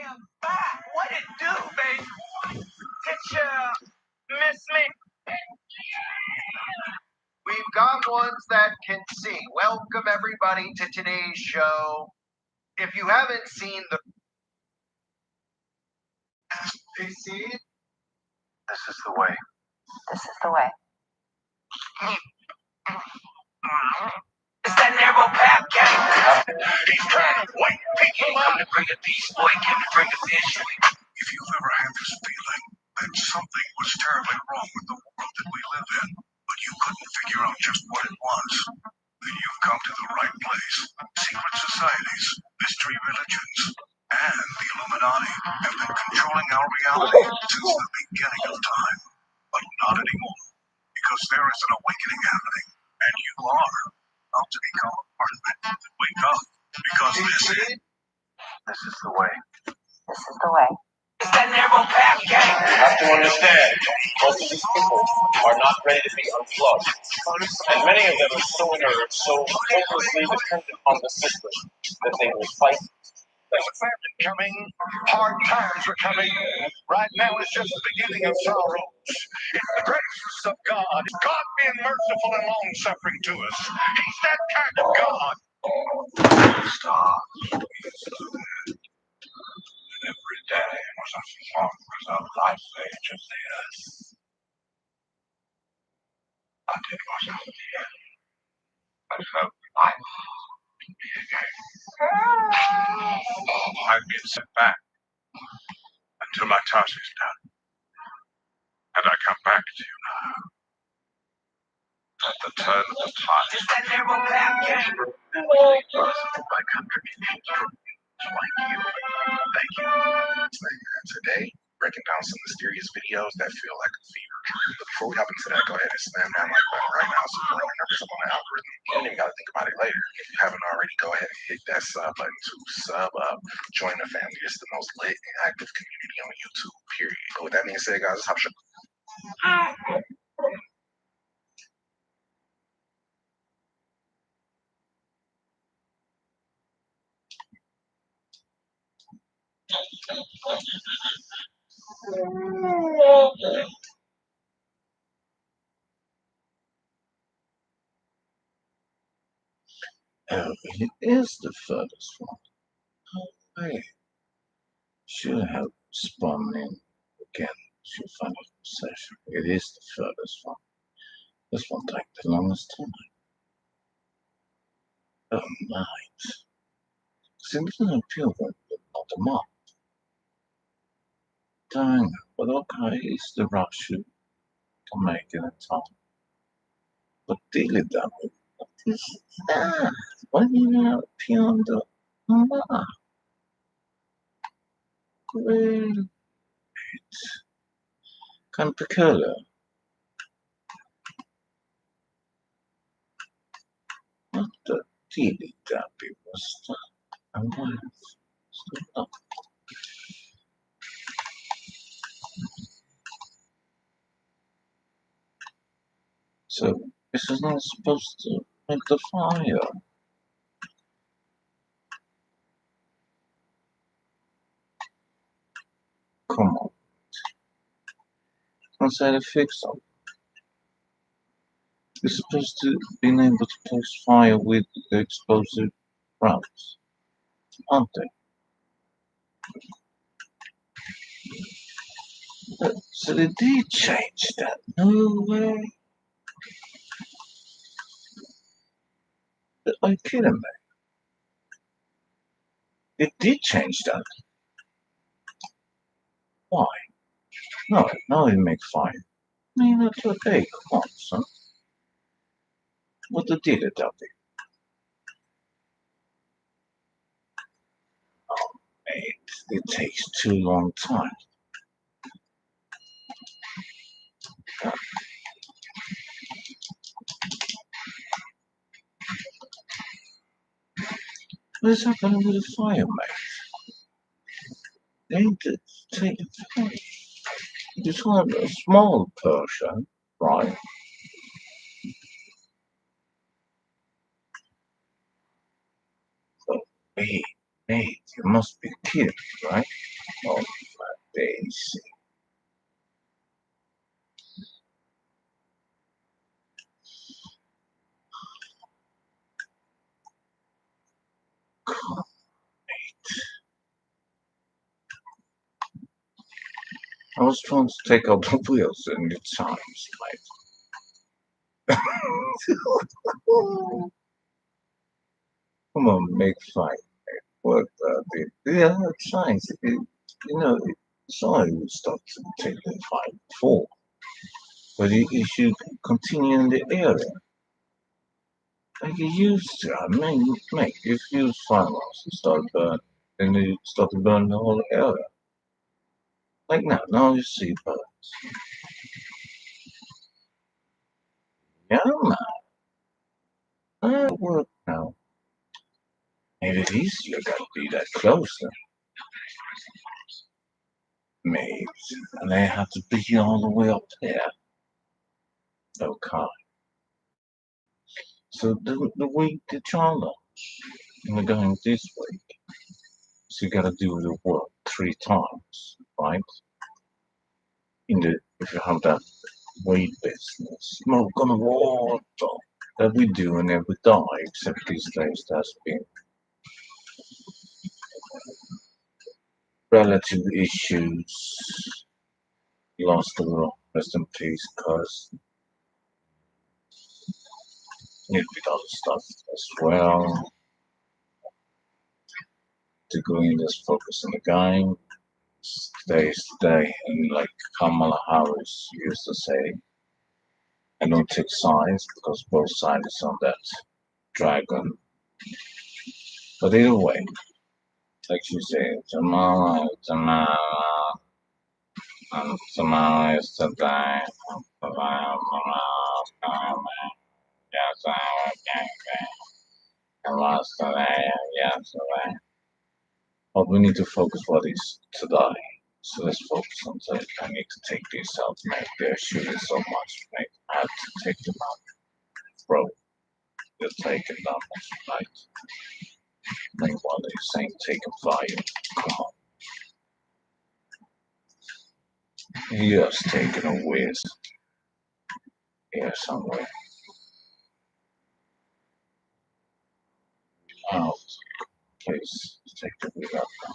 am back. What it do, baby? Did you miss me? We've got ones that can see. Welcome everybody to today's show. If you haven't seen the see, this is the way. This is the way. It's that narrow path gang. He's trying to wait. Pinky come to bring a peace, boy, came to bring a vision. If you've ever had this feeling that something was terribly wrong with the world that we live in, but you couldn't figure out just what it was, then you've come to the right place. Secret societies, mystery religions, and the Illuminati have been controlling our reality since the beginning of time. But not anymore, because there is an awakening happening, and you are about to become a part of it. Wake up, because This is the way. This is the way. It's that narrow path gang. You have to understand, most of these people are not ready to be unplugged. And many of them are so inert, so hopelessly dependent on the system, that they will fight. There's a famine coming. Hard times are coming. Right now is just the beginning of sorrows. It's the grace of God. God being merciful and long-suffering to us. He's that kind of God. Stop. Every day was as long as a life age of the earth. And it was at the end. I hope life can be again. I've been sent back until my task is done. And I come back to you now. At the turn of the tide. It's that narrow path gang. My contributions like you. Thank you. Today, breaking down some mysterious videos that feel like a fever dream. But before we hop into that, go ahead and slam that like button right now so you can run your numbers up on the algorithm. You don't even got to think about it later. If you haven't already, go ahead and hit that sub button to sub up. Join the family. It's the most lit and active community on YouTube, period. But with that being said, guys, let's hop straight. Oh, it is the furthest one. Oh, wait. Should have spawned in again. Should find a session. It is the furthest one. This one take the longest time. Oh, nice. See, it doesn't appeal when not the map. Dang, but okay, it's the rush you can make it in time. But daily damage. What is that? Why do you not appear on the map? Great. Kind of peculiar. What the daily damage was that? And why? So, this is not supposed to make the fire. Come on. Can't say to fix them. You're supposed to be able to place fire with the explosive rounds, aren't they? So they did change that. No way. Are you kidding me? It did change that. Why? No, it make fire. I mean, that's okay. Come on, son. What the did it, Duffy? Oh, mate, it takes too long time. What is happening with the fire, mate? They need to take fire. You just want a small portion, right? But wait, Hey, you must be kidding, right? Oh, my daisy. I was trying to take out the wheels and it chimes, mate. Come on, make fight. What yeah, it shines. It's already stopped to take the fight before. But it should continue in the area. Like it used to. I mean, mate, if you fireworks and start burning, then you start to burn the whole area. Like now you see birds. Yeah, man. That work now. Maybe it easier gotta be that close then. Maybe. And they have to be all the way up there. Okay. So the challenge, we're going this way. So you gotta do the work 3 times, right? If you have that weight business, smoke on the water that we do in every day, except these days there's been relative issues. Lost a lot, rest in peace, cause need with other stuff as well. To go in, just focus on the game. Today is today, and like Kamala Harris used to say, I don't take sides because both sides is on that dragon. But either way, like you say, tomorrow is today. Yes, I was today, yesterday. But we need to focus what is today. So let's focus on today. I need to take this out, mate. They're shooting so much, mate. I have to take them out. Bro, they're taking damage, right? Meanwhile, they're saying taking fire. Come on. He has taken a whiz here somewhere. Out. Please take the wheel out now.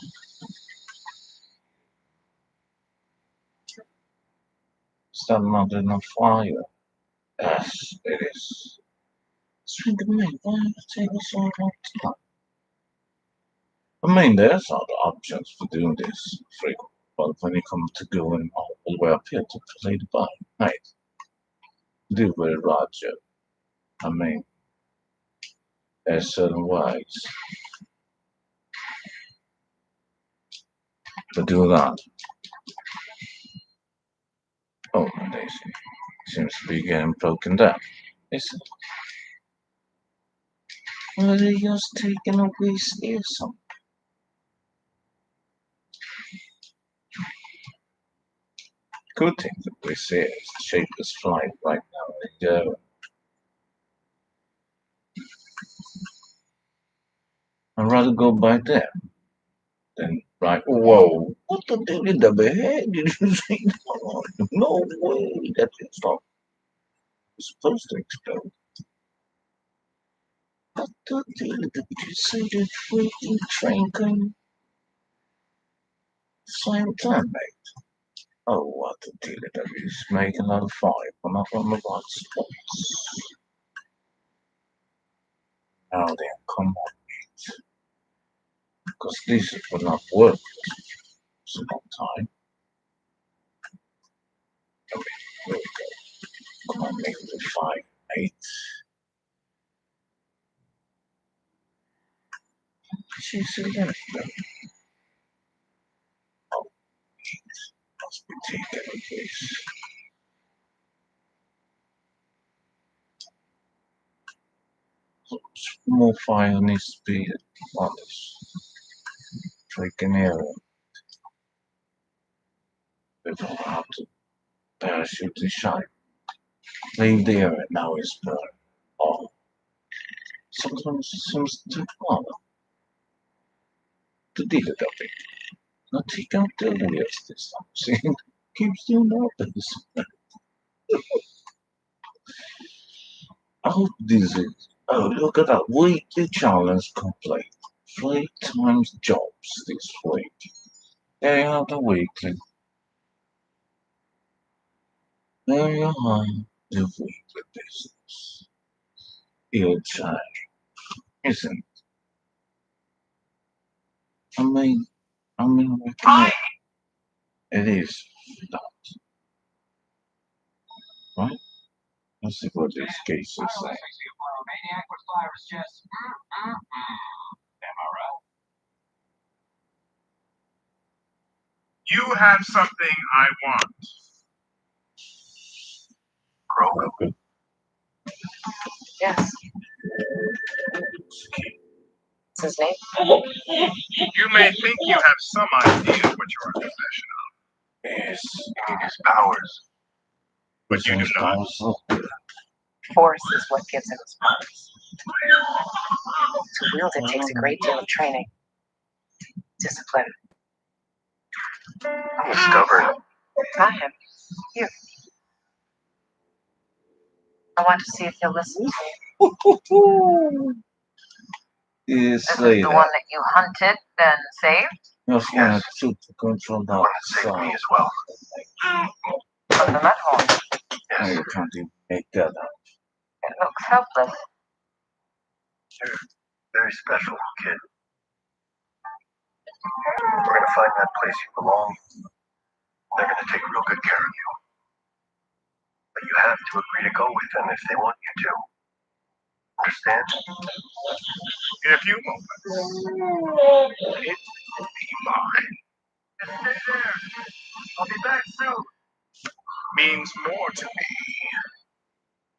Is that not enough fire? Yes, it is. Swing the me, why are you taking so long time? I mean, there's other options for doing this frequently, but when it comes to going all the way up here to play the ball, right? Do very right, Joe. I mean, there's certain ways to do that. Oh, Daisy seems to be getting broken down. Is it? Well, they're just taking a wee steer some. Good thing that we see is the shapeless flight right now. And I'd rather go by there than right. Whoa! What the deal in the head? Did you say that? No way! That is not supposed to explode. What the deal? Did you say the freaking train came same time, mate? Oh, what the deal? That is making a lot of fire, but not on the right spots. Now then, come on, mate. Because this will not work for a long time. Okay, here we go. Come on, make it 5, 8. She said that. Oh, must be taken with this. More fire needs to be on this freaking area. Before I have to parachute and shine. Leave the area now is burned. Oh, sometimes it seems to take longer. to deal with it. Not he can't tell me this something. Keeps doing this. Oh, this is. Oh, look at that weekly challenge complete. 3 times jobs this week. There you have the weekly. There you have the weekly business. It'll change, isn't it? We can. It is that, right? Let's see what these cases say. Maniac with virus just. Am I right? You have something I want. Grogu. Yes. What's his name? You may think you have some idea what you're in possession of. Yes. In his powers. But you do not. Force is what gives him his powers. To wield it takes a great deal of training. Discipline. He's stubborn. Try him. Here. I want to see if he'll listen to me. Yes, This is the one that you hunted and saved? Just wanted to control that. Save me as well. From the mud hole. No, you can't even make that up. It looks helpless. You're very special, kid. We're gonna find that place you belong. They're gonna take real good care of you. But you have to agree to go with them if they want you to. Understand? In a few moments, it will be mine. Stay there. I'll be back soon. Means more to me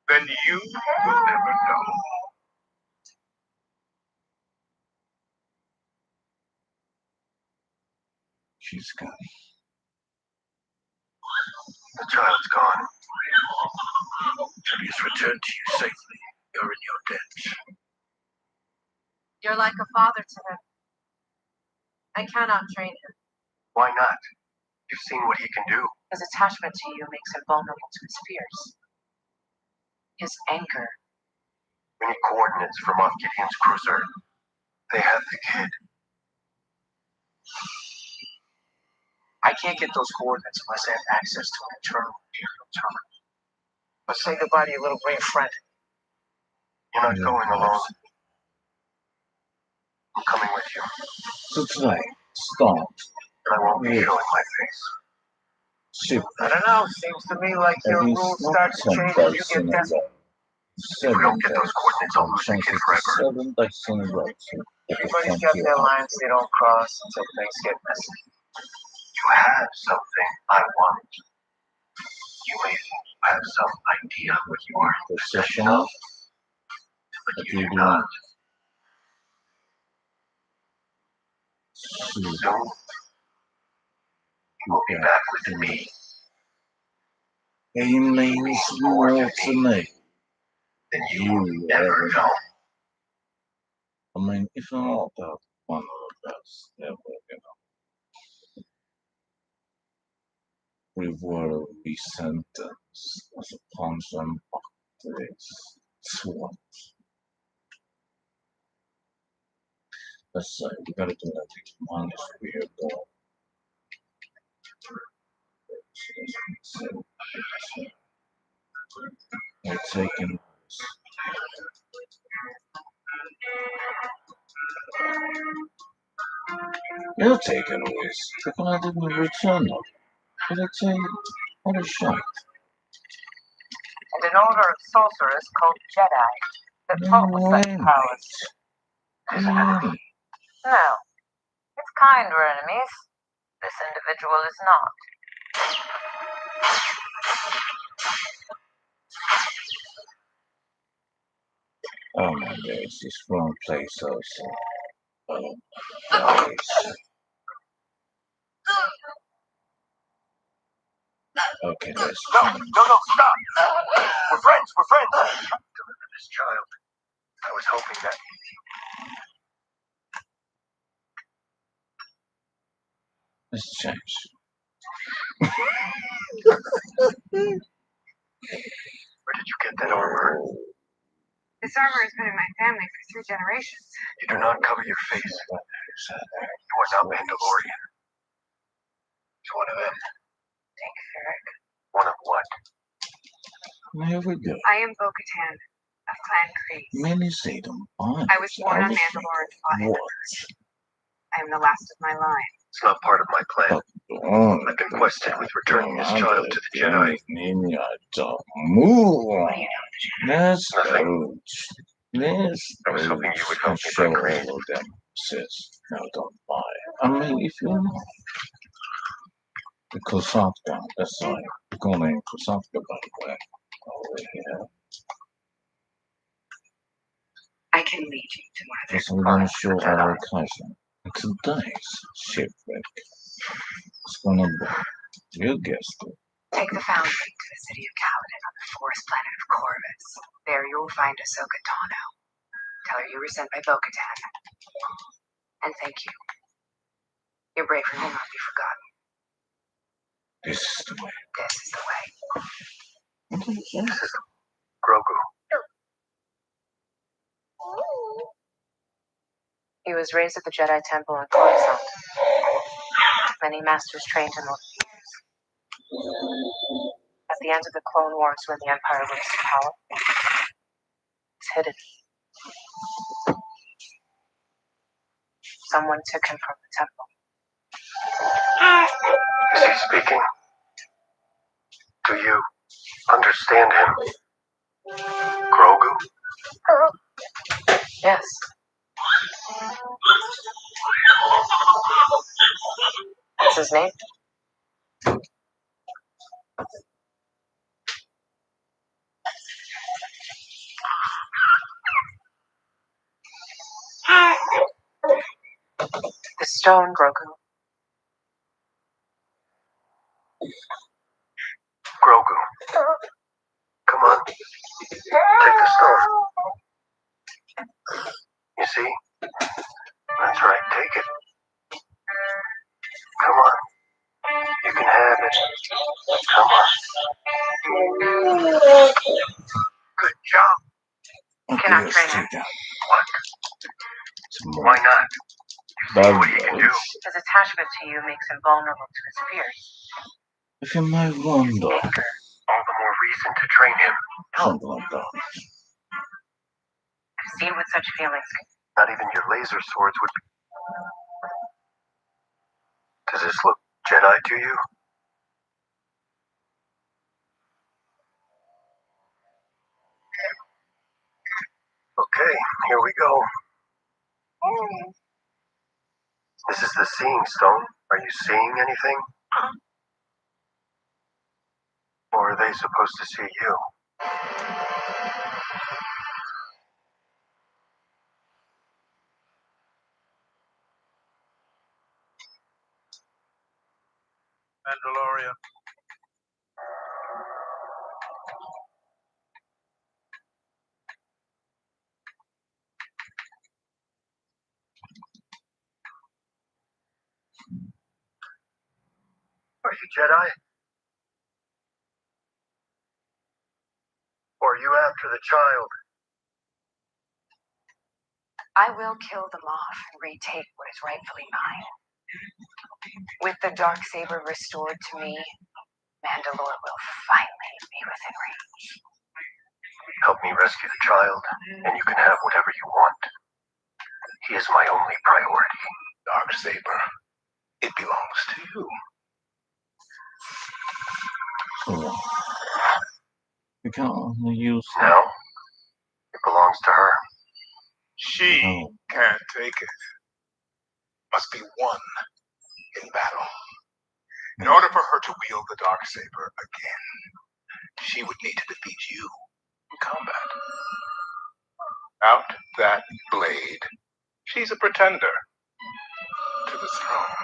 than you will ever know. She's gone. The child's gone. Till he's returned to you safely. You're in your debt. You're like a father to him. I cannot train him. Why not? You've seen what he can do. His attachment to you makes him vulnerable to his fears. His anger. We need coordinates from off Gideon's cruiser. They have the kid. I can't get those coordinates unless I have access to an internal Imperial terminal. But say goodbye to your little green friend. You're not going alone. I'm coming with you. So tonight, start. I won't be showing my face. Ship. I don't know. Seems to me like your rules start to change if you get desperate. If we don't get those coordinates, I'll lose the kid forever. 7 days in a row. Everybody's got their lines they don't cross until things get messy. You have something I want. You may think you have some idea what you are in possession of, but you do not. Soon, you will be back with me. He means more to me Than you will ever know. I mean, if not that one of us, then we will be sentenced as a punishment to this swamp. Let's say we gotta do that to manage weird goal. We're taking you're taking this. If I didn't return them, but it's a what a shot. And an order of sorcerers called Jedi that fought with such powers. No. It's kind we're enemies. This individual is not. Oh my days, this wrong place also. Oh my days. Okay, let's No, stop! We're friends! Deliver this child. I was hoping that Let's change. Where did you get that armor? This armor has been in my family for 3 generations. You do not cover your face. You are not Mandalorian. It's one of them. Thank Ferric. One of what? There we go. I am Bo-Katan of Clan Kreese. Many say them honors. I was born on Mandalore and fought in the What? Merge. I am the last of my line. It's not part of my plan. I've been quested with returning this child to the Jedi. Move. Let's Nothing. go. Let's I was hoping you would help me show break Creed. all of them, sis. No, don't lie. I mean, if you know. The Kosatka, that's right. We're calling Kosatka, by the way. Over here. I can lead you to one of their Because we're going to show Jedi. our cousin. Today's shipwreck. It's going to be, you guessed it. Take the Foundry to the city of Challange on the forest planet of Corvus. There you will find Ahsoka Tano. Tell her you were sent by Bo-Katan. And thank you. Your bravery will not be forgotten. This is the way. This is the way. This is Grogu. He was raised at the Jedi Temple in Coruscant. Many masters trained him over the years. At the end of the Clone Wars, when the Empire rose to power, it's hidden. Someone took him from the temple. Is he speaking? Do you understand him? Grogu? Yes. What's his name? The stone, Grogu. Grogu. Come on. Take the stone. You see? That's right. Take it. Come on. You can have it. Come on. Good job. You cannot Yes, train him. take that. Why not? You see what he can do. His attachment to you makes him vulnerable to his fears. If you might wonder, Anger. All the more reason to train him. something like that. I've seen what such feelings can. Not even your laser swords would be. Does this look Jedi to you? Okay, here we go. This is the seeing stone. Are you seeing anything? Or are they supposed to see you? Mandalorian. Are you Jedi? Or are you after the child? I will kill the Moff and retake what is rightfully mine. With the Darksaber restored to me, Mandalore will finally be within range. Help me rescue the child, and you can have whatever you want. He is my only priority. Darksaber. It belongs to you. So, we can only use Now, it belongs to her. She Oh. can't take it. Must be won in battle. In order for her to wield the Darksaber again, she would need to defeat you in combat. Without that blade, she's a pretender to the throne.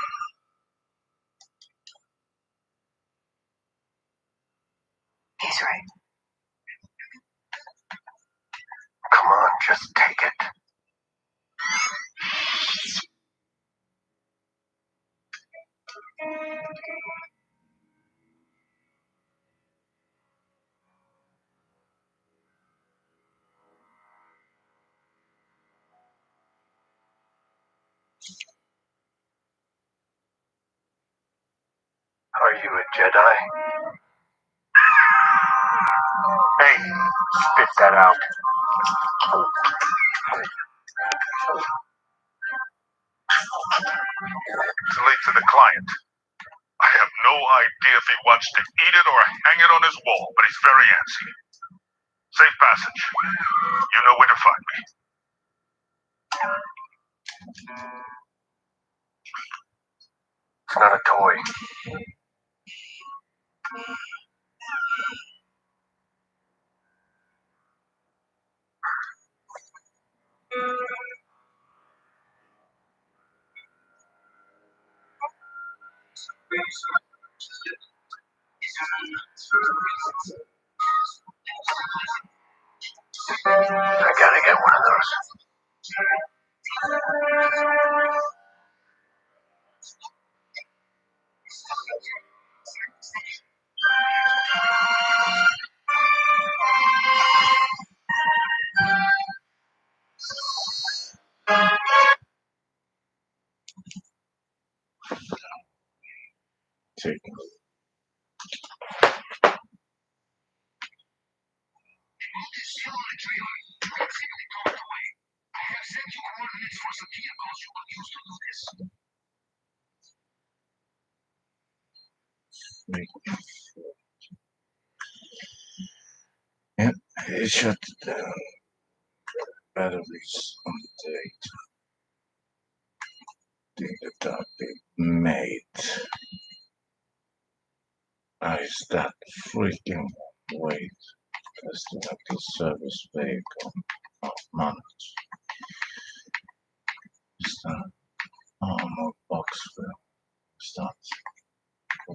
He's right. Come on, just take it. you a Jedi? Hey, spit that out. It's late to the client. I have no idea if he wants to eat it or hang it on his wall, but he's very antsy. Safe passage. You know where to find me. It's not a toy. I gotta get one of those. Take Yep, it shut down. Batteries on the date. Data that they made. Is that freaking wait? Because they have the service vehicle not managed. Is that armor Boxville? Is that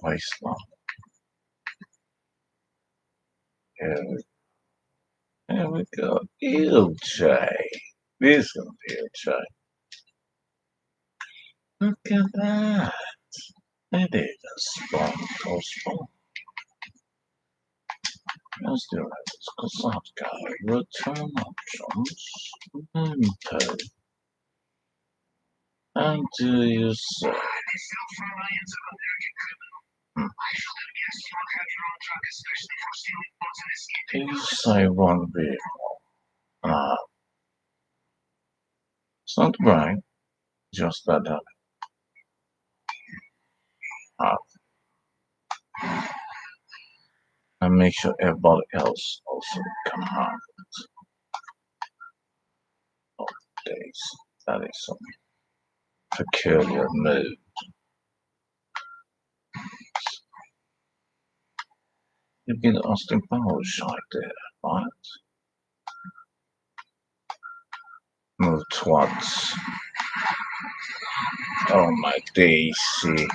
wasteland? Here we go. ELJ. This is gonna be ELJ. Look at that. It is a spawn or spawn. Let's do it. Because I've got return options. Input. And do you say? You say one vehicle. It's not right. Just that. And make sure everybody else also can have it. Oh, days. That is some peculiar move. You've been Austin Powers right there, right? Moved once. Oh my Daisy.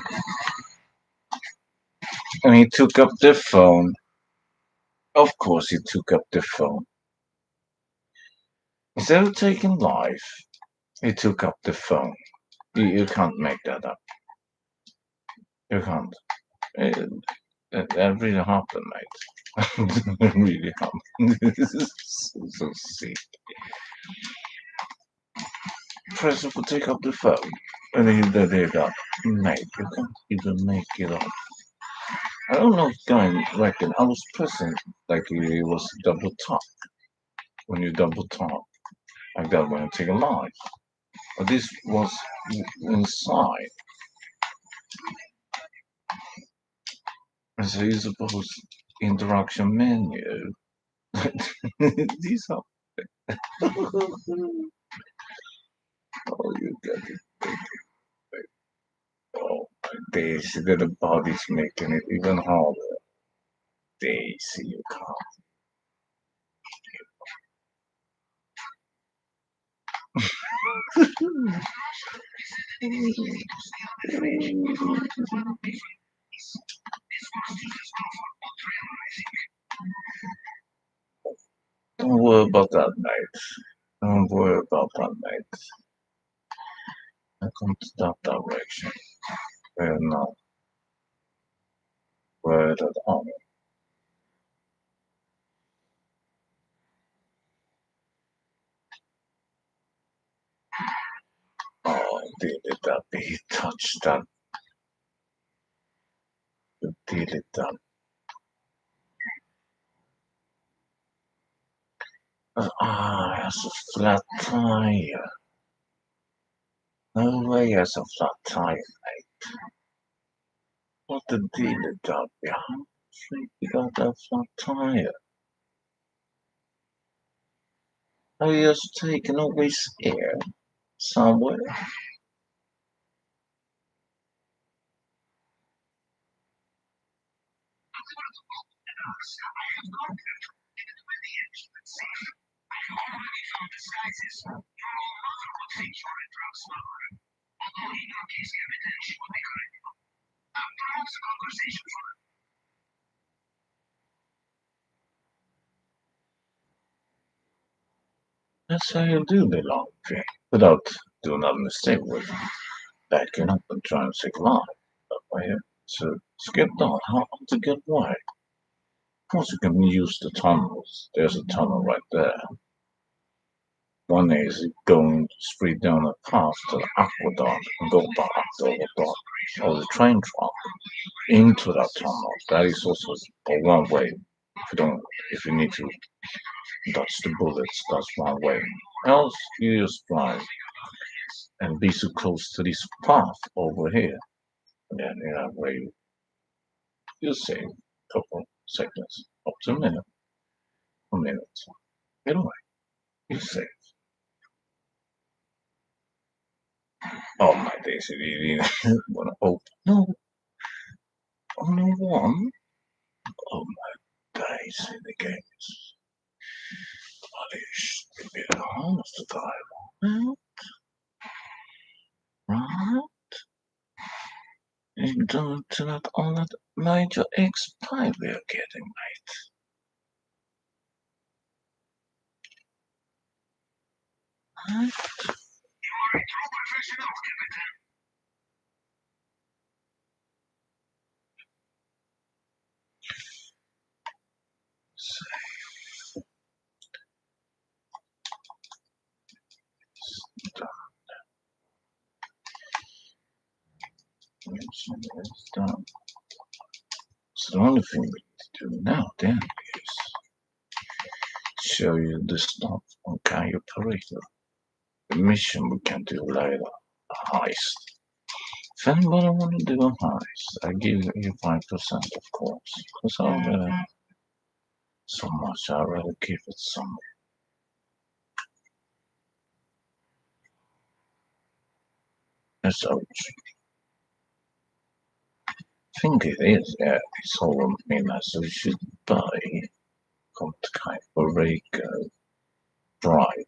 And he took up the phone. Of course he took up the phone. Instead of taking life, he took up the phone. You can't make that up. You can't. That really happened, mate. It really happened. This is so sick. President will take up the phone. And then they got, mate, you can't even make it up. I don't know if guy reckon I was pressing like it was double tap. When you double tap, like that when you take a live. But this was inside. And so you suppose interaction menu. These are oh you get it. Oh Daisy, the body's making it even harder. Daisy, you can't. Don't worry about that, mate. Don't worry about that, mate. I come to that direction. We're not worried at all. Oh, did that he touched that deal it done. It's a flat tire. No way it's a flat tire, mate. What the deal is done behind? You got that flat tire. Are you just taking away air somewhere? That's how you do the long thing, without doing a mistake with backing up and trying to take line. So skip down, how to get wide? Of course you can use the tunnels. There's a tunnel right there. One is going straight down the path to the aqueduct and go back to the train track into that tunnel. That is also a one way. If you need to dodge the bullets, that's one way. Else you just drive and be so close to this path over here. And then in that way you save a couple seconds, up to a minute. Either way, you save. Oh my days, you didn't wanna open. No, only one. Oh my days, the game is bloody bit almost the time. Right? You don't turn out all that major X5 we are getting, mate. Right? Done. So the only thing we need to do now then is show you the stuff on Cayo Operator. The mission we can do later, a heist. If anybody want to do a heist, I give you 5% of course. Because I really so much, I'd rather keep it somewhere. As I think it is, yeah, it's all I mean as we should buy some kind of a regular bright.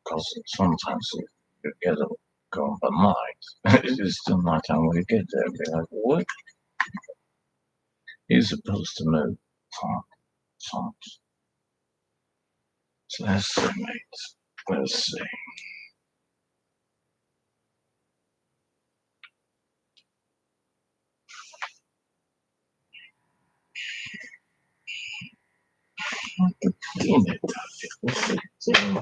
Because sometimes you get a going by night. It's still night time when you get there. Be like, what? You're supposed to move times. So let's see, mate. Let's see. Damn it. What's it do?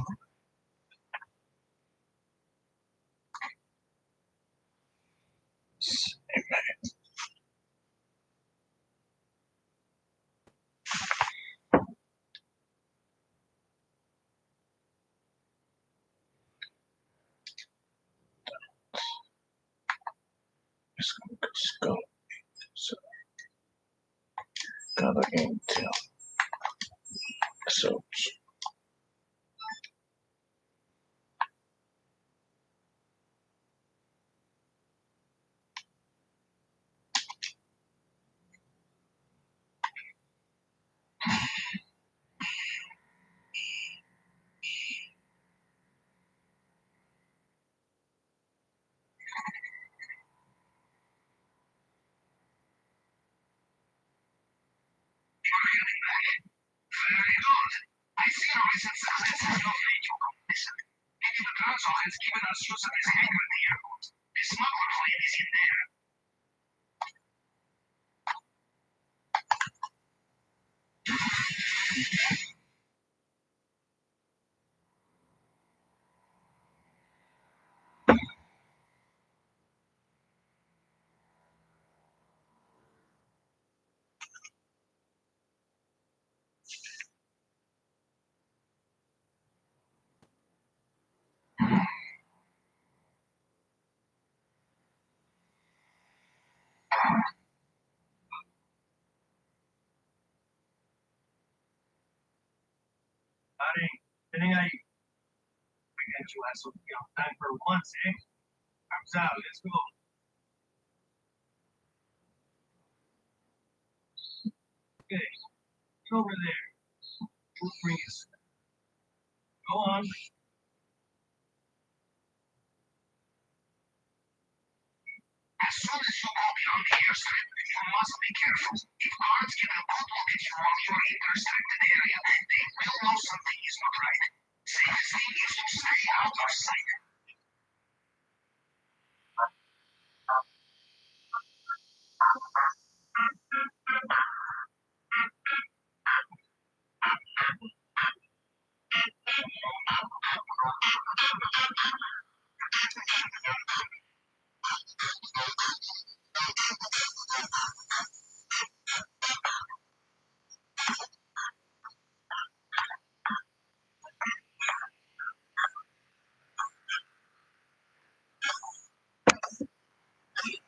It's gonna go skull. So, got an intel. So, Pare, tienen ahí. We got you ass on time for once, eh? Comes out, let's go. Okay, over there. We'll bring us. Go on. As soon as you go beyond the airstrip, you must be careful. If guards get a good look at you on your intersected area, they will know something is not right. Safest thing is to stay out of sight.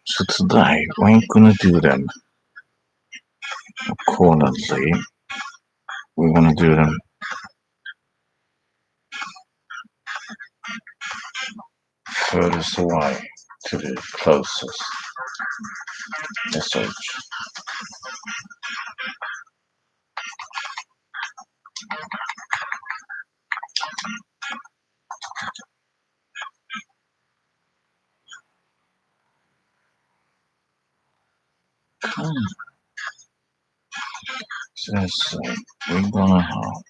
So today we ain't gonna do them accordingly. We're gonna do them furthest away to the closest message. So we're gonna have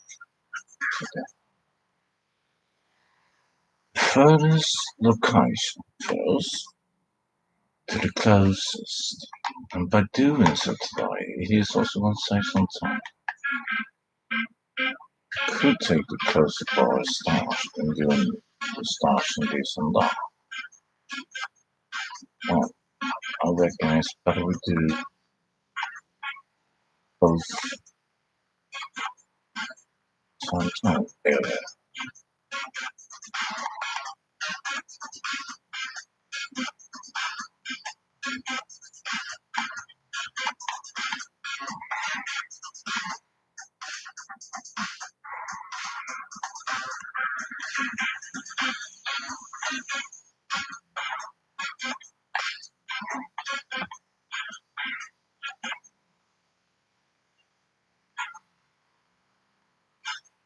the furthest location first to the closest. And by doing so today, it is also going to save some time. Could take the closest bar start and doing the stars and this and that. Well, I reckon it's better we do both time area.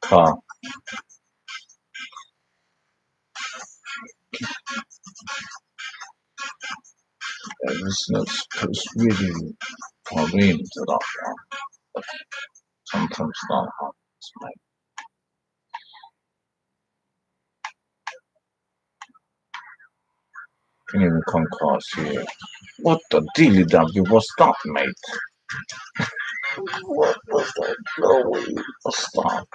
Car. It's not supposed to really come into that one, but sometimes that happens, mate. Can even come across here. What the dilly W was that, mate? What was that blowing? Stop.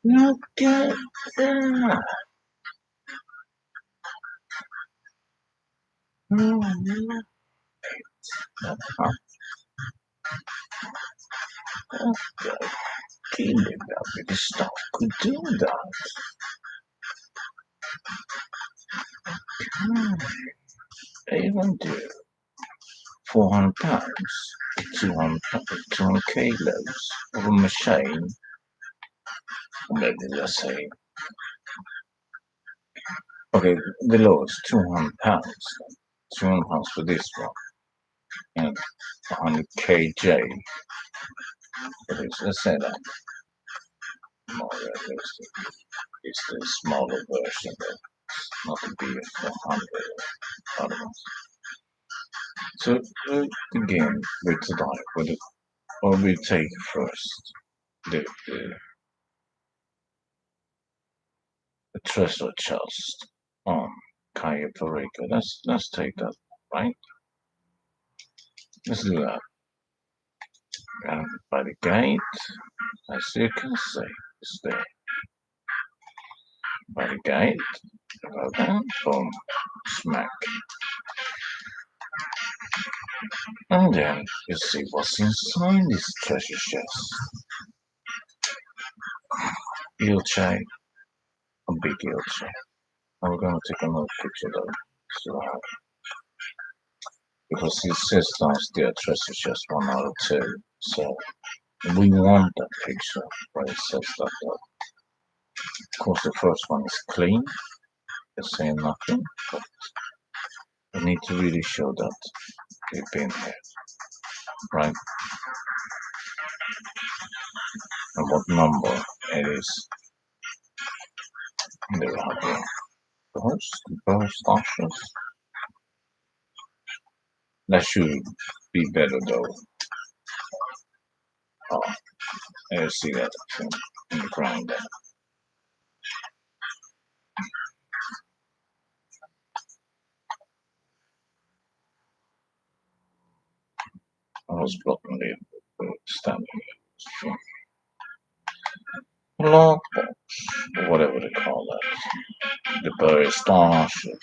Look at that. Dilly W stuff could do that. Even do 400 pounds, 200 kilos of a machine, or maybe let's say, okay, the lowest 200 pounds, 200 pounds for this one, and 100 kj for this. Let's say that more realistic. It's the smaller version, not the bigger 400 other ones. So we'll begin with today, with or we take first the treasure chest on Kaya Parika. Let's take that, right? Let's do that. And by the gate, as you can see, it's there. By the gate, go down, boom, smack. And then you see what's inside this treasure chest. Ilche, a big Ilche. I'm gonna take another picture though, so because it says downstairs treasure chest 1 out of 2, so We want that picture where it says that. Of course, the first one is clean. It's saying nothing. But we need to really show that we've been here, right? And what number it is. There we have the burst ashes. That should be better though. Oh, I see that in the ground there. I was blocking the standing there. Lockbox, or whatever they call that. The burst ashes.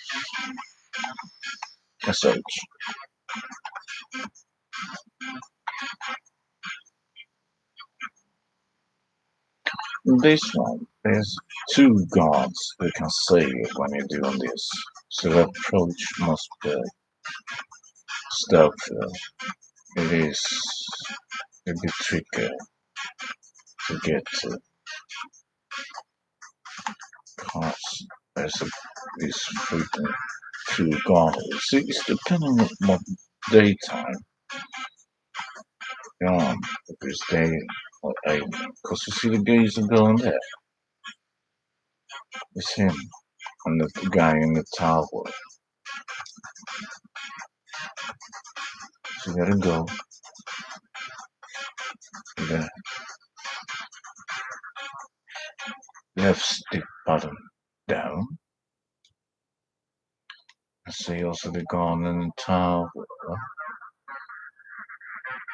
As such. In this one, there's two guards that can see you when you're doing this. So the approach must be stealthy. It is a bit tricky to get to. Because there's this freaking two guards. See, it's depending on what daytime you're on. Because they are able. Because you see the guys are going there. It's him and the guy in the tower. So you gotta go. The left stick button down. I see also the guy in the tower.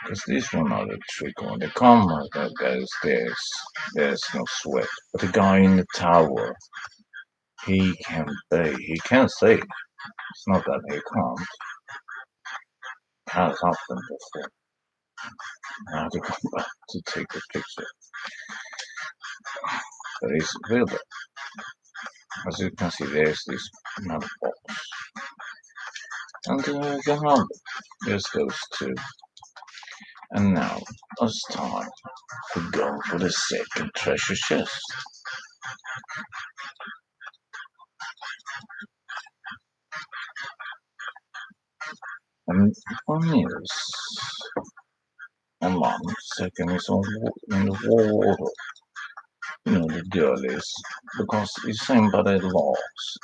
Because this one not a trick on the camera that there's no sweat. But the guy in the tower, he can say it's not that he can't. It has happened before. I have to come back to take a picture. But it's really, as you can see, there's this another box. And the helmet. There's those two. And now it's time to go for the second treasure chest. And one is on land, second is in the water. You know, the girl is, because it's same by the laws.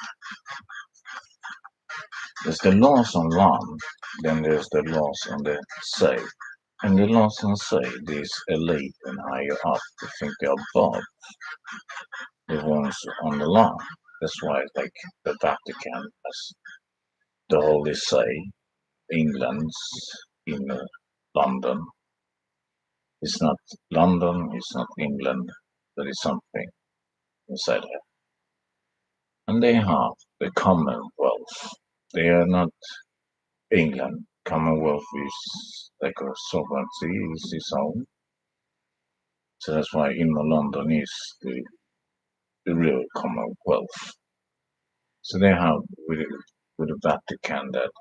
There's the laws on land, then there's the laws on the sea. And the laws on sea, these elite and higher up, I think they're above the ones on the land. That's why it's like the Vatican has the Holy See, England's in London. It's not London, it's not England, there is something inside it. And they have the Commonwealth. They are not England. Commonwealth is like a sovereignty, is its own. So that's why Inner London is the real Commonwealth. So they have with the Vatican that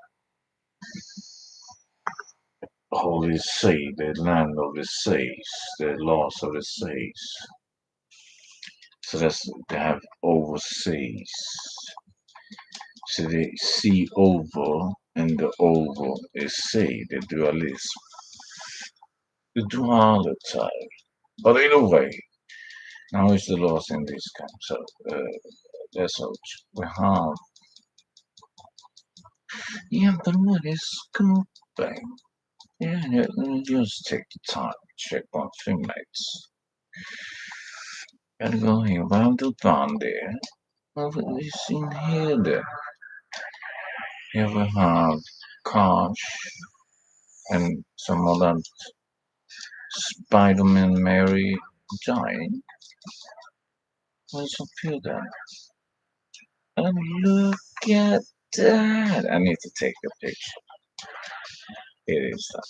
Holy See, the land of the seas, the laws of the seas. So they have overseas. So the sea over and the over is sea, the dualism. The duality. But in a way, now is the laws in this camp. So that's all we have. Yeah, but what is scooping? Yeah, let me just take the time to check on teammates. Gotta go here, around the down there. What is in here then? Here we have Kosh and some other Spider-Man Mary Jane. What's up here then? And look at that! I need to take a picture. It is that.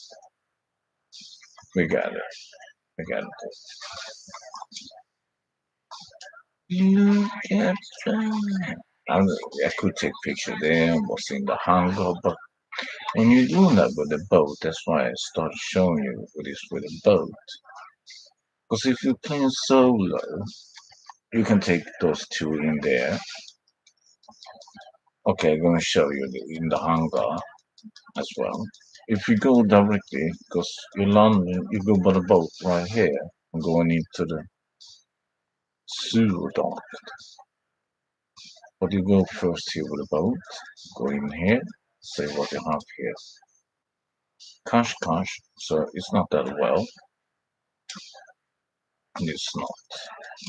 We got it. We got it. Look at that! I could take picture there, was in the hangar, but when you're doing that with the boat, that's why I started showing you with the boat. Because if you're playing solo, you can take those two in there. Okay, I'm gonna show you in the hangar as well. If you go directly, because you're landing, you go by the boat right here and going into the sewer dock. But you go first here with the boat, go in here, say what you have here. Cash, so it's not that well. It's not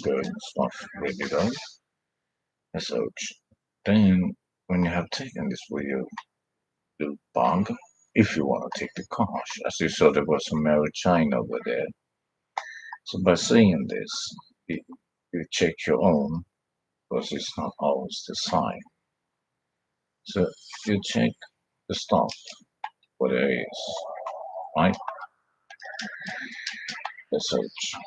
good, it's not really though. As such. Then, when you have taken this video, the bug, if you want to take the cash, as you saw there was some China over there. So by saying this, you check your own, because it's not always the same. So you check the stuff, what there is, right? As such.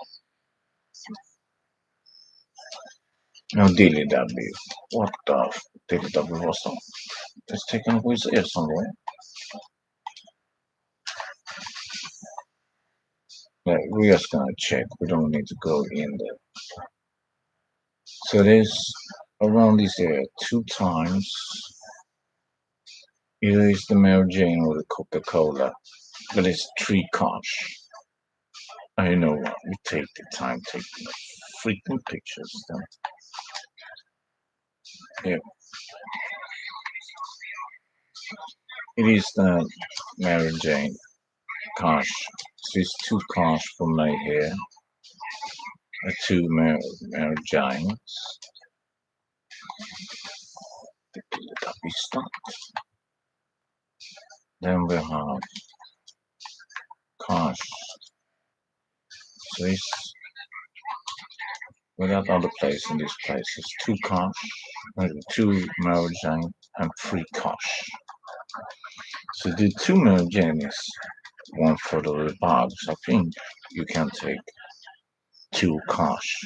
Now delete that beef. What the delete that beef was that? It's taken away his ear somewhere. Yeah, we're just gonna check. We don't need to go in there. So there's around this area 2 times. Either it's the Mary Jane or the Coca-Cola, but it's 3 cash. I know what, we take the time taking freaking pictures then. Yeah. It is the Mary Jane cash. So it's 2 cash from right here. 2 Mary Janes. That we start. Then we have cash. So it's without other place in this place. It's 2 cash, 2 Mary Jane, and 3 cash. So the 2 Mary Jane is one for the bags. I think you can take 2 cash.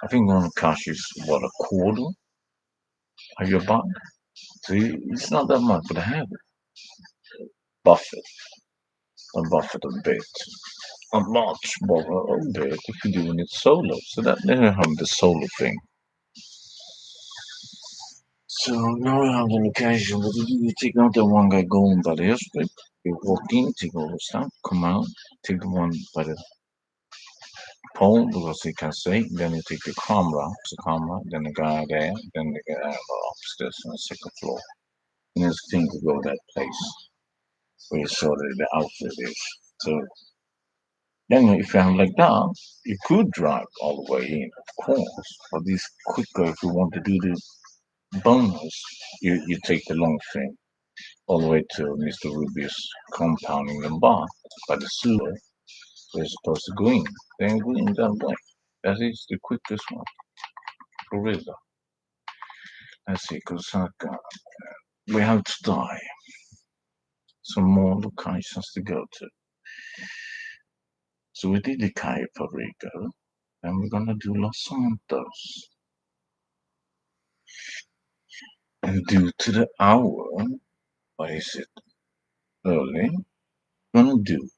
I think one cash is what, a quarter of your bag. So it's not that much, but I have it. Buffet. A buffet a bit. A large buffer a bit if you're doing it solo. So that then you have the solo thing. So now we have the location. What do you take out the one guy going by the airstrip? You walk in, take all the stuff, come out, take the one by the pole because he can see. Then you take the camera, then the guy there, then the guy upstairs on the second floor. And there's a thing to go that place where you saw that the outfit is. So then if you have like that, you could drive all the way in, of course. But it's quicker if you want to do the bonus. You take the long thing all the way to Mr. Rubio's compound in the bar by the sewer. We're supposed to go in. Then go in that way. That is the quickest one. For real. Let's see, Kosaka. We have to die. Some more locations to go to. So we did the Cayo Perico. And we're gonna do Los Santos. And due to the hour, what is it? Early. Gonna do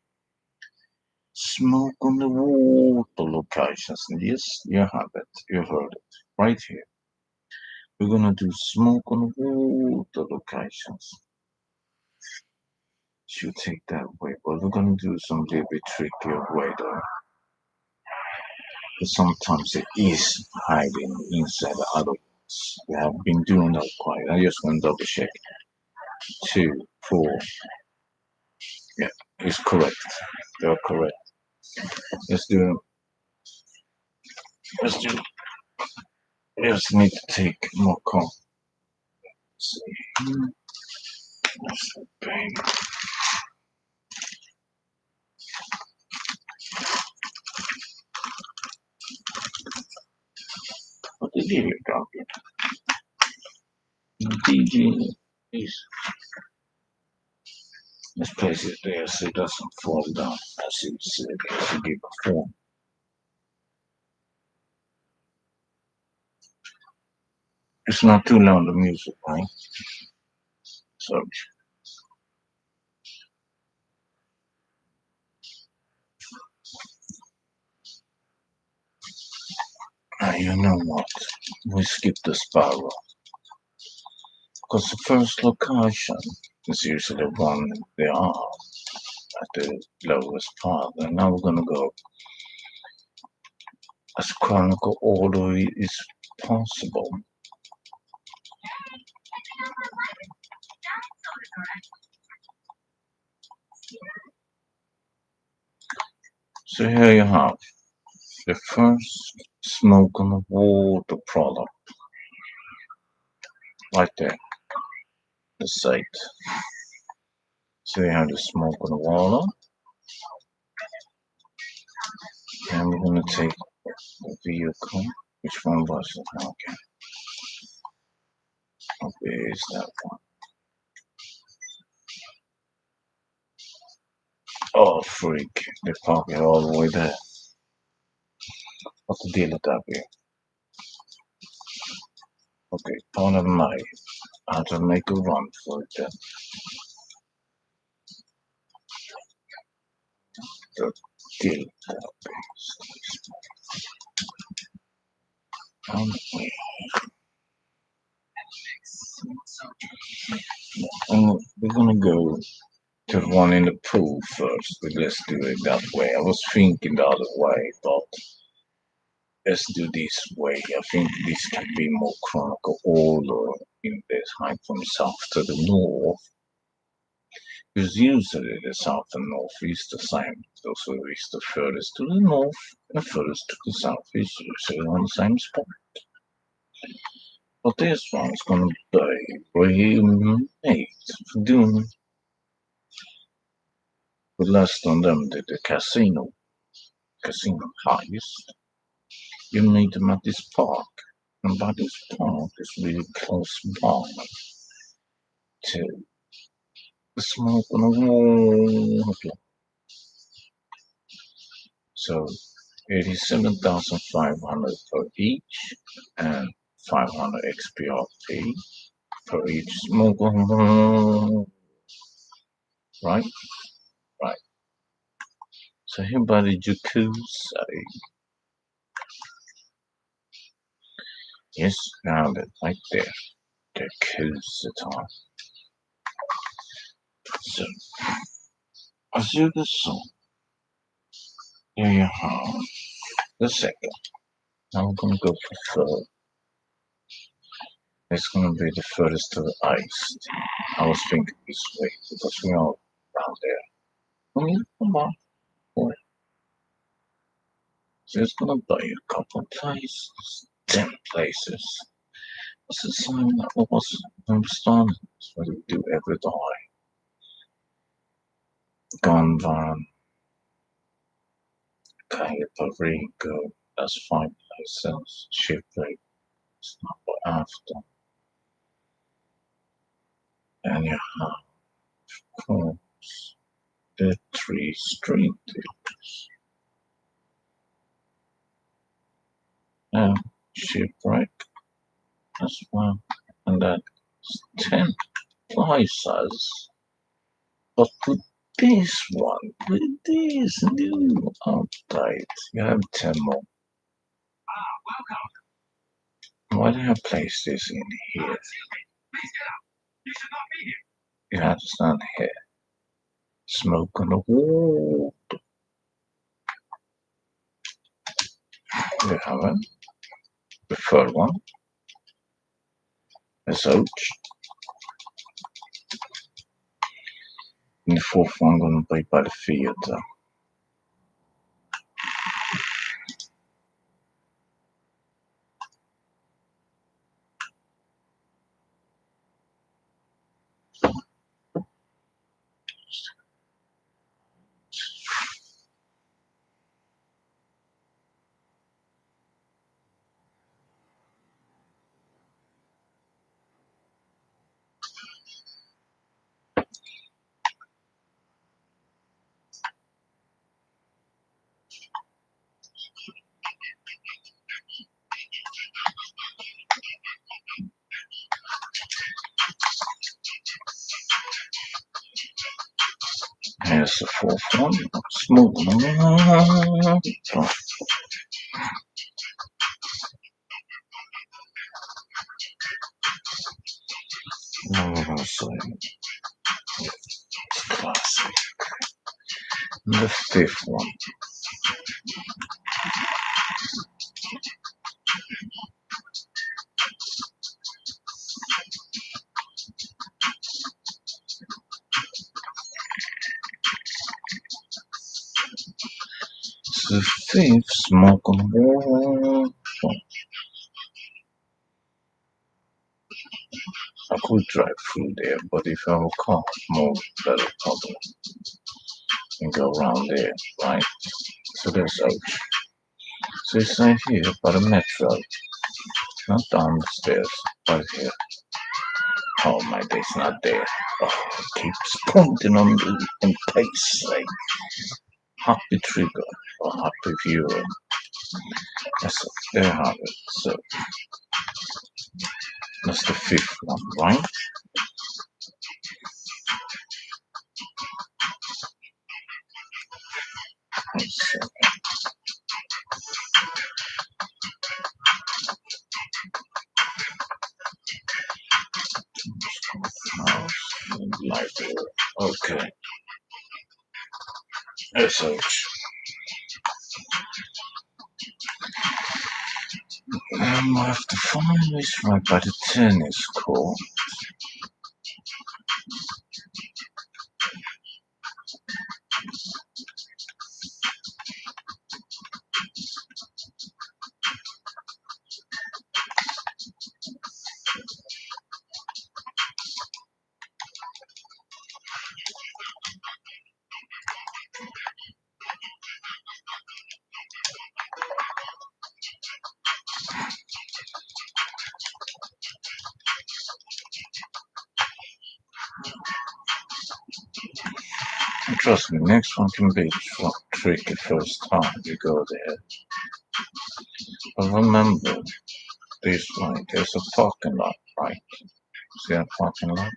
Smoke on the Water locations. And yes, you have it. You heard it. Right here. We're gonna do Smoke on the Water locations. Should take that way, but we're gonna do some little bit trickier way though. Because sometimes it is hiding inside the other ones. We have been doing that quite. I just want to double check. 2, 4. Yeah, it's correct. They're correct. Let's do. Let's do. We just need to take more comp. Let's see. That's the pain. What did you got? DG is. Let's place it there so it doesn't fall down as it give a form. It's not too loud the music, right? So You know what? We skip the spiral. Because the first location is usually one they are at the lowest part. And now we're gonna go as chronicle order is possible. So here you have the first smoke on the water product. Right there. The site. So you have the smoke on the water. And we're gonna take the vehicle. Which one was it? Okay. Okay, is that one? Oh freak. They park it all the way there. What's the deal with that here? Okay, part of my I have to make a run for it then. The deal we're gonna go to the one in the pool first. But let's do it that way. I was thinking the other way, but let's do this way. I think this can be more chronicle order in this height from south to the north. Because usually the south and north is the same. Those who is the furthest to the north and furthest to the south is usually on the same spot. But this one's gonna be remade for doing with less than them did the casino heist. You meet them at this park, and by this park is really close by to the smoke on the wall. So 87,500 per each and 500 XPRP per each smoke. Right? Right. So here by the jacuzzi. Yes, found it right there. Jacuzzi time. So as you can see, here you have the second. Now I'm gonna go for third. It's gonna be the furthest to the ice. I was thinking this way because we are down there. Come on. So it's gonna be a couple places. 10 places. What's the sign that was understanding? That's what we do every day. Gun van. Rico. That's 5 places. Shipwreck. It's number after. And you have, of course, the 3 street dealers. And shipwreck as well. And that's 10 places. But with this one, with this new update, you have 10 more. Why did I place this in here? You have to stand here. Smoke on the wall. You have it. The third one. Is out. And the fourth one gonna be by the theater. Here's the fourth one. Smoke. also classic. And the fifth one. The fifth smoke on the wall. I could drive through there, but if I have a car, more better problem. And go around there, right? So there's Oach. So it's right here by the metro. Not down the stairs, but here. Oh my days, not there. Oh, it keeps pointing on the pace like happy trigger or happy viewer. That's there I have it. So that's the fifth one, right? So, house and library. Okay. SH. I have to find this right by the tennis court. And trust me, next one can be tricky first time you go there. But remember, this way, there's a parking lot, right? See that parking lot?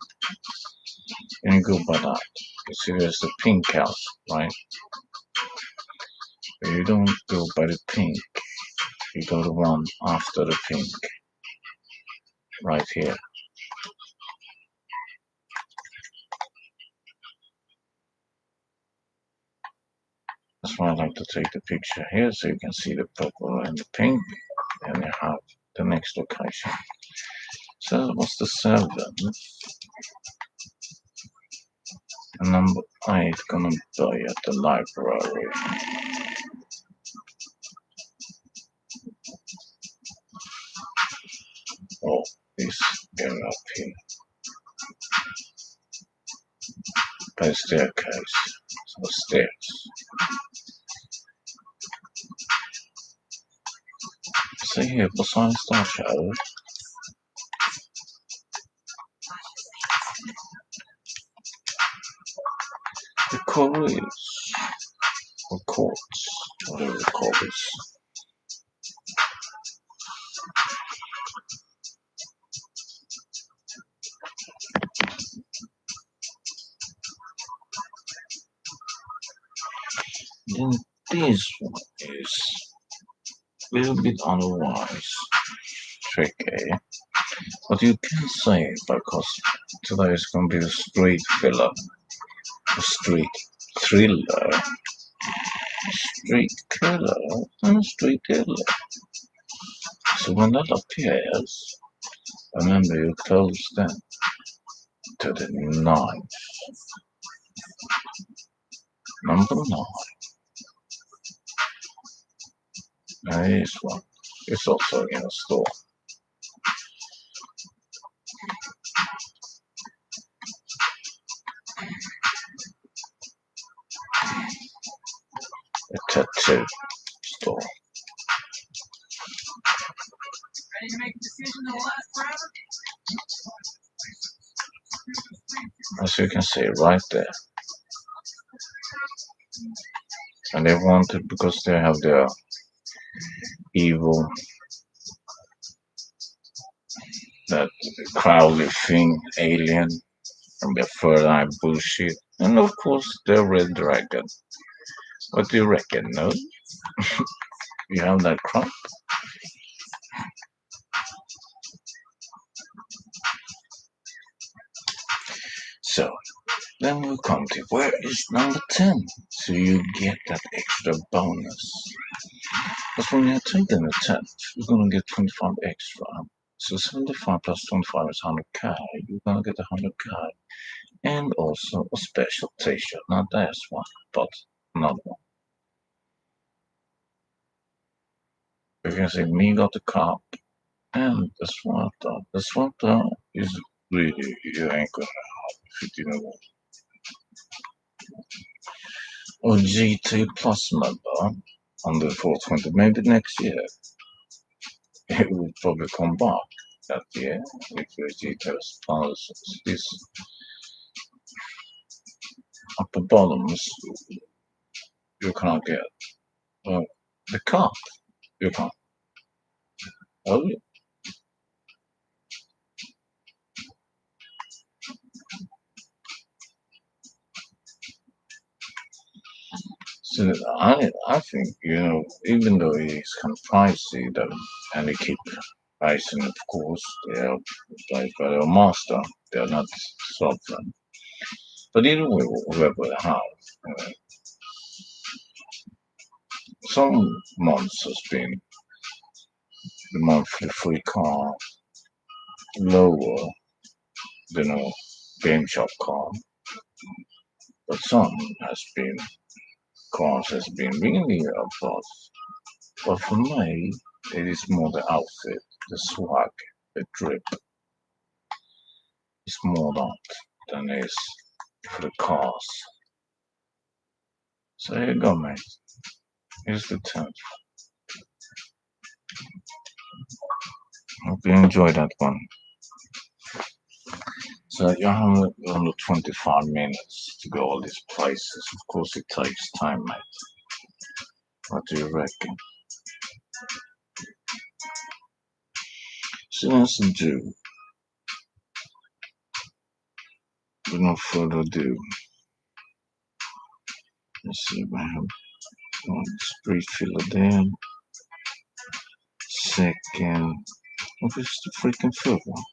And you go by that. You see there's the pink house, right? But you don't go by the pink. You go the one after the pink. Right here. That's why I like to take the picture here so you can see the purple and the pink. And you have the next location. So what's the 7th? And number 8 gonna be at the library. Oh, this area up here. By the staircase. So stairs. See here, beside Star Shadow. The corridors. Or courts. Whatever you call this. Then this one is a little bit otherwise tricky. But you can say it because today is going to be a street filler, a street thriller, street killer, and a street killer. So when that appears, remember you close them to the 9th. Number 9. And this one is also in a store. A tattoo store. Ready to make a decision that will last forever? As you can see right there. And they want it because they have their evil, that Crowley thing, alien, and their third eye bullshit. And of course, the red dragon. What do you reckon, no? You have that crap? Then we'll come to where is number 10? So you get that extra bonus. Because when you're taking the 10th, you're gonna get 25 extra. So 75 plus 25 is 100k. You're gonna get 100k. And also a special t-shirt. Not this one, but another one. You can see me got the cup and the sweater. The sweater is really, you ain't gonna have if you didn't want. Or GT Plus member on the 420, maybe next year. It will probably come back that year if the GTAO Plus this upper bottoms you cannot get. The cup you can't. Oh, so I think even though it's kind of pricey, though, and they keep pricing, of course, they are like by their master, they are not sovereign. But either way, whatever they have, uh, some months has been the monthly free car lower than a game shop car, but some has been cars has been really above. But for me, it is more the outfit, the swag, the drip. It's more that than it is for the cars. So here you go, mate. Here's the 10th. Hope you enjoyed that one. So you have under 25 minutes to go all these places. Of course, it takes time, mate. What do you reckon? So let's do. With no further ado, let's see if I have one street filler there. Second, what is the freaking third one?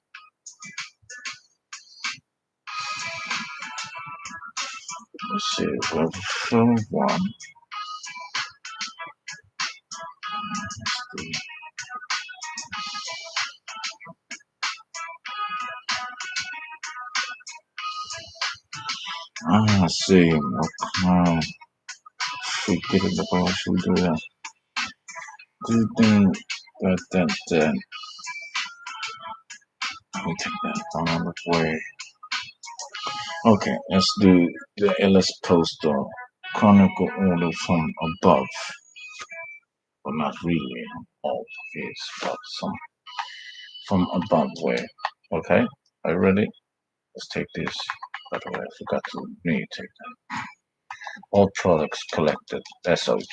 Let's see, we have the third one. I see. Okay. Forget it about I should do that. Do think that let me take that one out of the way. Okay, let's do the LS Postal Chronicle order from above. Well, not really all of it, but some from above way. Okay, are you ready? Let's take this. By the way, I forgot to really take that. All products collected. SH.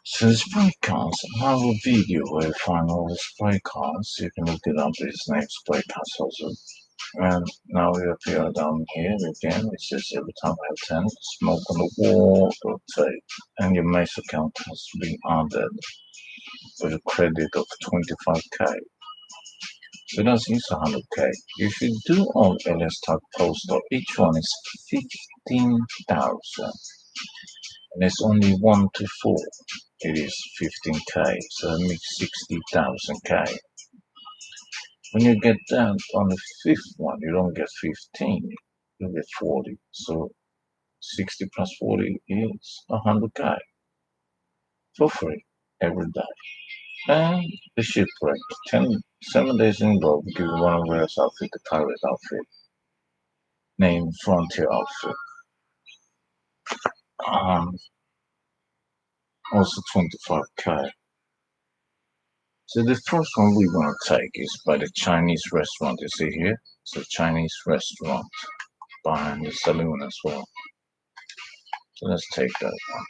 So the spray cards, I have a video where you find all the spray cards. You can look it up. It's named spray cards also. And now we appear down here again. It says every time I have 10, smoke on the wall, rotate, and your Mace account has been added with a credit of 25k. So that's use 100k. If you do all LS type postal, each one is 15,000. And it's only 1 to 4. It is 15k, so that makes 60,000k. When you get down on the fifth one, you don't get 15, you get 40. So 60 plus 40 is 100k for free every day. And the shipwreck, 7 days in a row, we give you one of Rare's outfit, the pirate outfit, named Frontier outfit. Also 25k. So the first one we're gonna take is by the Chinese restaurant. You see here? It's a Chinese restaurant behind the saloon as well. So let's take that one.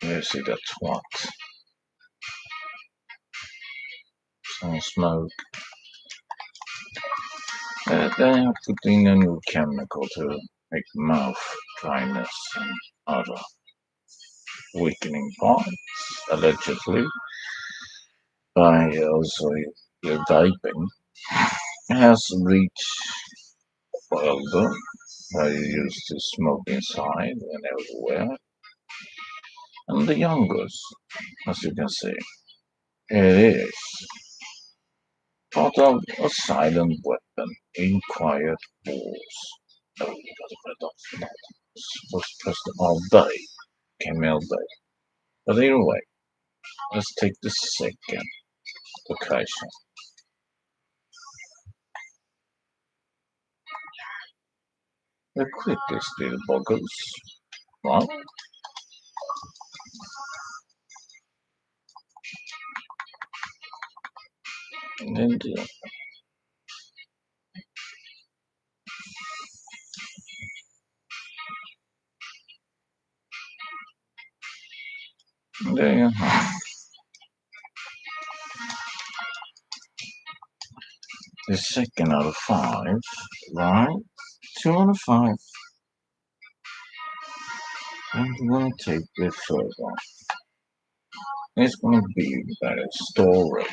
You see that twat. Some smoke. They are putting a new chemical to make mouth dryness and other weakening parts, allegedly. by also your typing has reached older, where you used to smoke inside and everywhere, and the youngest, as you can see, it is thought of a silent weapon in quiet wars. Oh, we got rid of that. Supposed to press the all day, camel day. But anyway, let's take the second location. The quickest little buggers, right? And then there you have the second out of five, right? 2 out of 5. And we're gonna take the third one. It's gonna be better storage.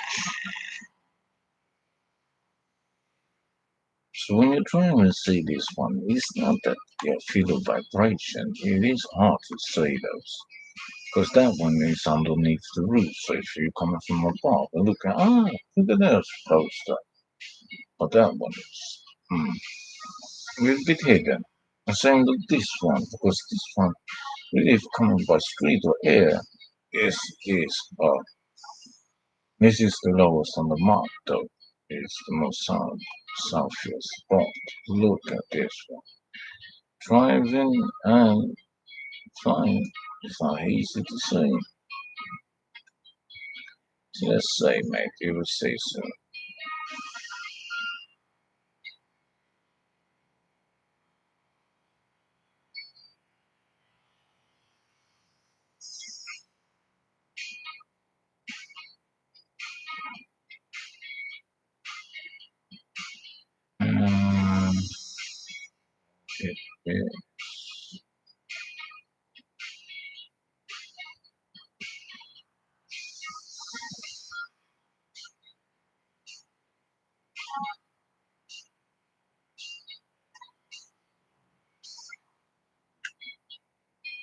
So when you try and see this one, it's not that you feel a vibration. It is hard to see those. Because that one is underneath the roof. So if you're coming from above, and look at this poster. But that one is a little bit hidden. And same with this one, because this one, really if coming by street or air, is this is the lowest on the map though. It's the most southeast spot. Look at this one. Driving and flying is not easy to see. So let's say, mate, you will see soon. It is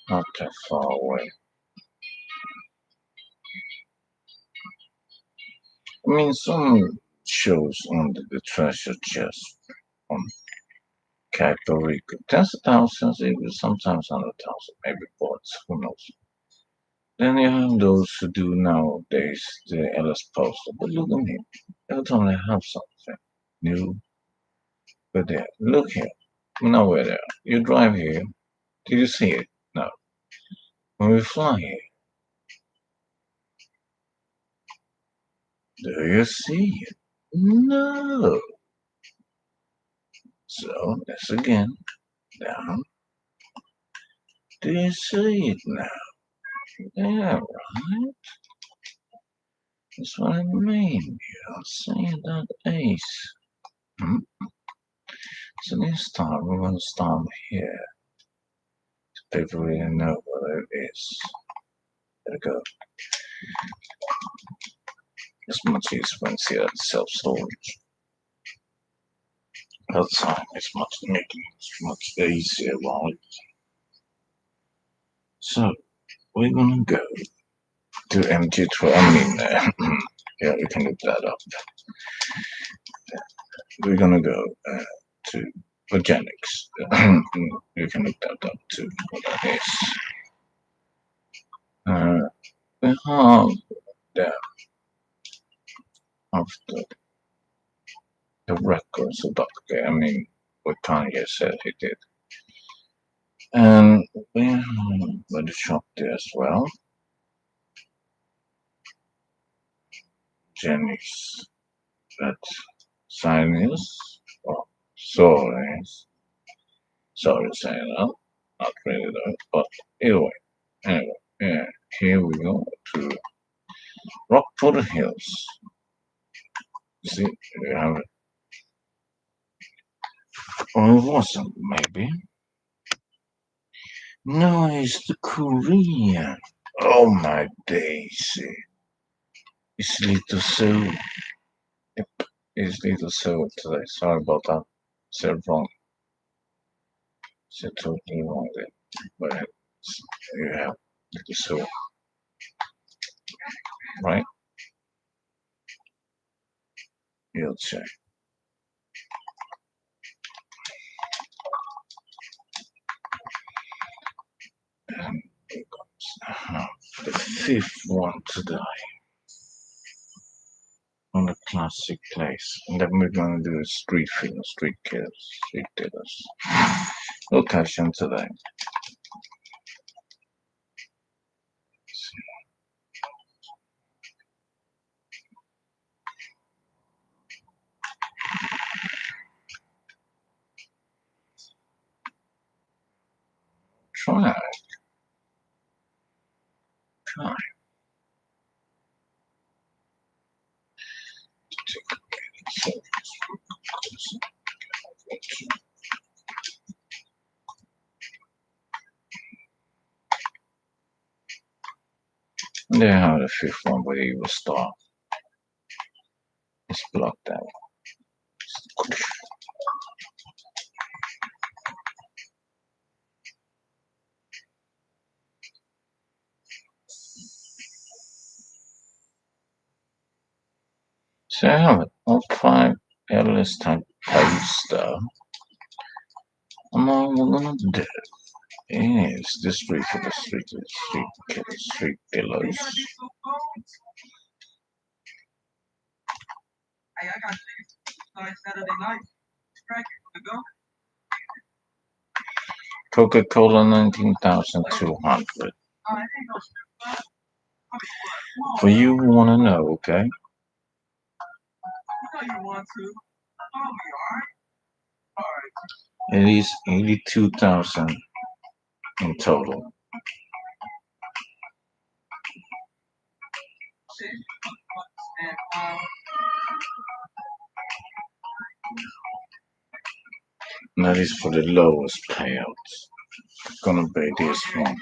not that far away. I mean, some shows on the treasure chest on Rico. Tens of thousands, even sometimes 100,000, maybe bots, who knows. Then you have those who do nowadays the LS poster. But look at me. Every time I have something new, but there, look here. Nowhere there. You drive here. Did you see it? No. When we fly here, do you see it? No. So let's again down. Do you see it now? Yeah, right. That's what I mean. You're seeing that ace. Hmm? So this time we're going to start here. So people really know where it is. There we go. It's much easier when you see that self-storage. Outside it's making it much easier, right? So we're gonna go to MG3. I mean, yeah, we can look that up. We're gonna go to organics. You can look that up too, what that is. We have the after the records of Dr. I mean, what Kanye said he did. And we have the shop there as well. Jenny's that Chinese or sorry saying that. Not really though, but anyway, yeah, here we go to Rockford Hills. See, we have it. Or it wasn't, maybe. No, it's the Korean. Oh my daisy. It's Little Sue. Yep, it's Little Sue today. Sorry about that. Said wrong. Said totally wrong there. But you have Little Sue, right? You'll check. And here comes the fifth one today on the classic place. And then we're gonna do street film, street killers, street killers. Location today. Try. Try. And then how the fifth one where you will start. Let's block that one. So I have an all-5 LS type poster. And all we're gonna do is this street for the street killers. Hey, I got tickets. Starting Saturday night. Strike it. To go? Coca-Cola 19,200. For you who wanna know, okay? You know you want to. Oh, we are. It is 82,000 in total. And that is for the lowest payout. Gonna be this one.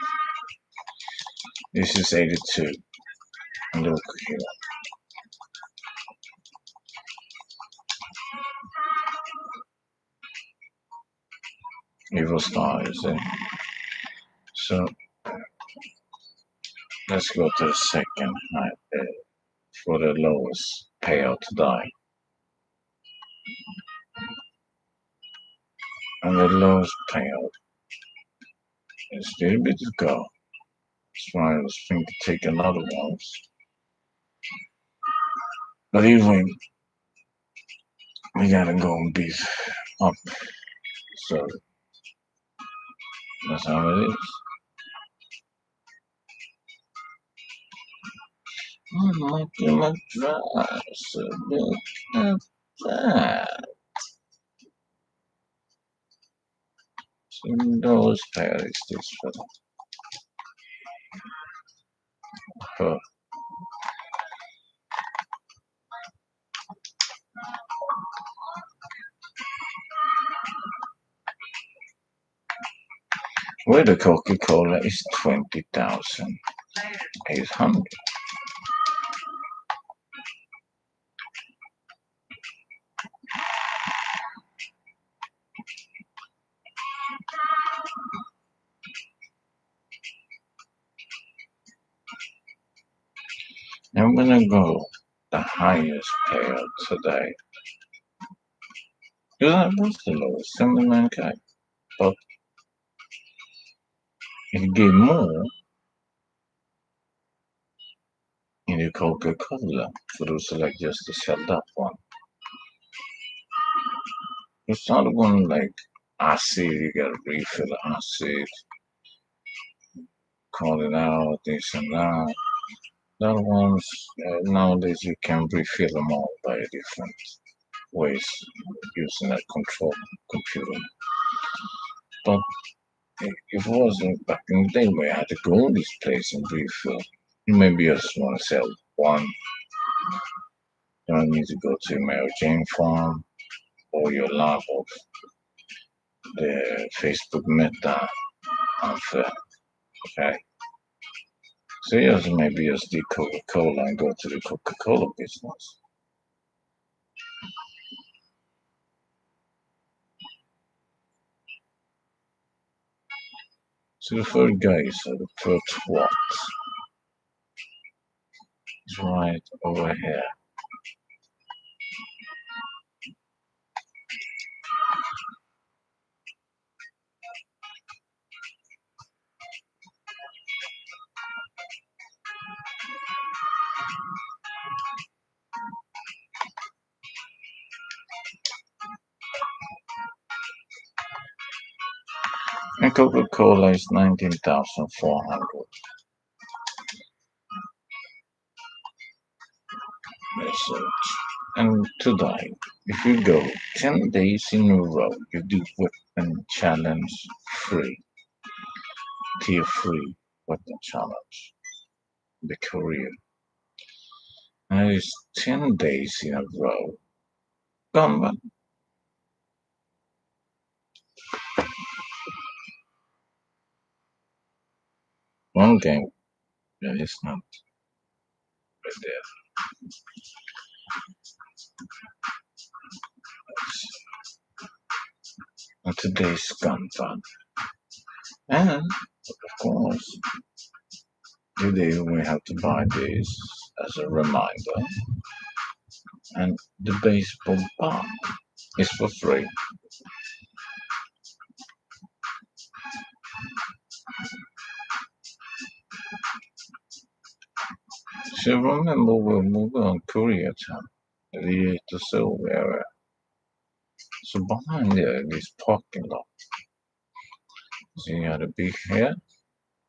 This is 82. Look here. Evil Star, is it? So let's go to the second for the lowest payout die. And the lowest payout is a little bit to go. That's why I was thinking to take another ones. But even we gotta go and beat up. So that's how it is. I'm liking my dress. Look at that. So those pair is this for her. Where the Coca-Cola is 20,800. I'm gonna go the highest payout today. That was the lowest, 79k. But it gave more in the Coca-Cola for those who like just to sell that one. It's not one like acid, you gotta refill the acid, call it out, this and that. The other ones, nowadays you can refill them all by different ways using a control computer. But it wasn't back in the day where I had to go to this place and refill. Maybe you just want to sell one. You don't need to go to Mary Jane Farm or your lab of the Facebook Meta and okay. So yes, maybe as the Coca-Cola and go to the Coca-Cola business. So the third guy, so the third SWAT is right over here. And Coca-Cola is 19,400. That's it. And today, if you go 10 days in a row, you do weapon challenge free, tier 3 weapon challenge, the career. And it is 10 days in a row. Combat. One game that is not right there. And today's gun fun. And of course, today we have to buy this as a reminder. And the baseball bat is for free. So remember we're moving on Koreatown, the Seoul area. So behind there is parking lot. So you gotta be here,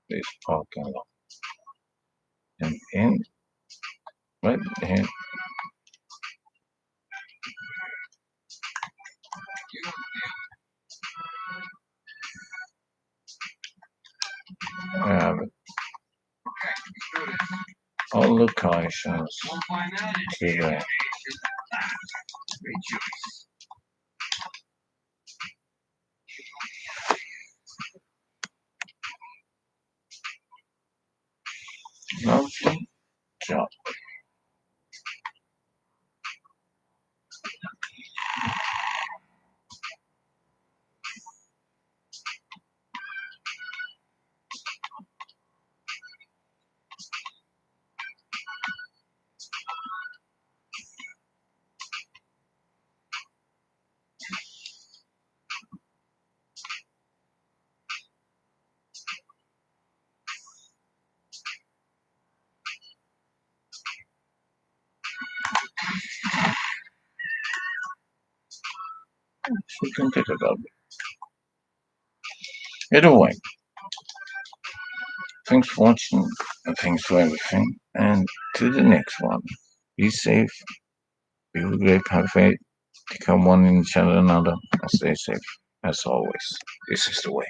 this parking lot. And in right here. We have it. All locations to there. Lovely job. We can take it up. Either way, thanks for watching and thanks for everything. And to the next one. Be safe, be great, have faith, become one in each other another, and stay safe as always. This is the way.